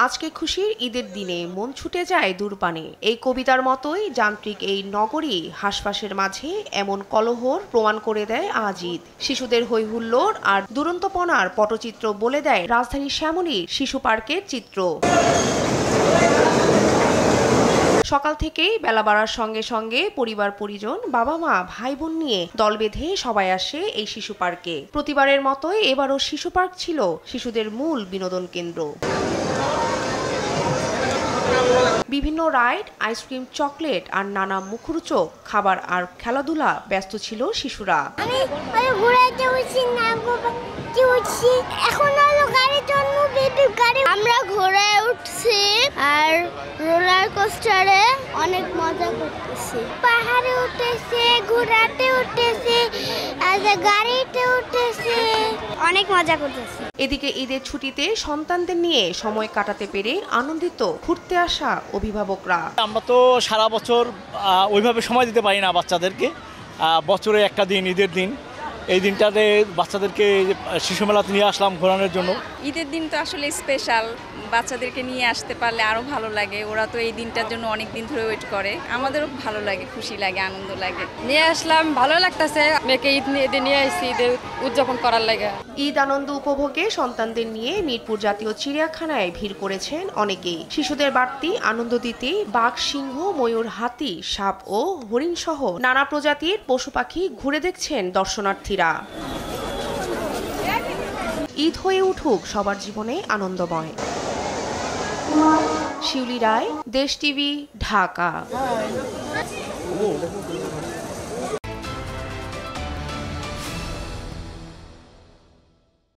আজকে খুশির ঈদের দিনে মন ছুটে যায় দূরপানে। এই কবিতার মতোই যান্ত্রিক এই নগরী হাসফাসের মাঝে এমন কলহর প্রমাণ করে দেয় আজ ঈদ। শিশুদের হৈহুল্লোড় আর দুরন্তপনার পটচিত্র বলে দেয় রাজধানী শ্যামলীর শিশু পার্কের চিত্র। সকাল থেকেই বেলা বাড়ার সঙ্গে সঙ্গে পরিবার পরিজন, বাবা মা, ভাই বোন নিয়ে দল বেঁধে সবাই আসে এই শিশু পার্কে। প্রতিবারের মতোই এবারও শিশু পার্ক ছিল শিশুদের মূল বিনোদন কেন্দ্র। বিভিন্ন রাইড, আইসক্রিম, চকলেট আর নানা মুখরোচক খাবার আর খেলাধুলা ব্যস্ত ছিল শিশুরা। আমরা ঘোড়ায় উঠছি আর রোলার কোস্টারে অনেক মজা করতেছি। পাহাড়ে উঠেছি, ঘোড়াতে উঠেছি, গাড়িতে উঠেছি, অনেক মজা করতেছি। এদিকে ঈদের ছুটিতে সন্তানদের নিয়ে সময় কাটাতে পেরে আনন্দিত ঘুরতে আসা অভিভাবকরা। আমরা তো সারা বছর ওইভাবে সময় দিতে পারি না বাচ্চাদেরকে। বছরে একটা দিন, ঈদের দিন, এই দিনটাতে বাচ্চাদেরকে শিশু মেলাতে নিয়ে আসলাম ঘোরানোর জন্য। ঈদের দিনটা আসলে স্পেশাল, বাচ্চাদেরকে নিয়ে আসতে পারলে আরও ভালো লাগে। ওরা তো এই দিনটার জন্য অনেক দিন ধরে ওয়েট করে, আমাদেরও ভালো লাগে, খুশি লাগে, আনন্দ লাগে। নিয়ে আসলাম, ভালো লাগতেছে। মেয়েকে ঈদে নিয়ে আসছি, ঈদের উদযাপন করার লাগে। ঈদ আনন্দ উপভোগে সন্তানদের নিয়ে মিরপুর জাতীয় চিড়িয়াখানায় ভিড় করেছেন অনেকেই। শিশুদের বাড়তি আনন্দ দিতে বাঘ, সিংহ, ময়ূর, হাতি, সাপ ও হরিণ সহ নানা প্রজাতির পশু পাখি ঘুরে দেখছেন দর্শনার্থীরা। ঈদ হয়ে উঠুক সবার জীবনে আনন্দময়। শিউলি রায়, দেশ টিভি, ঢাকা।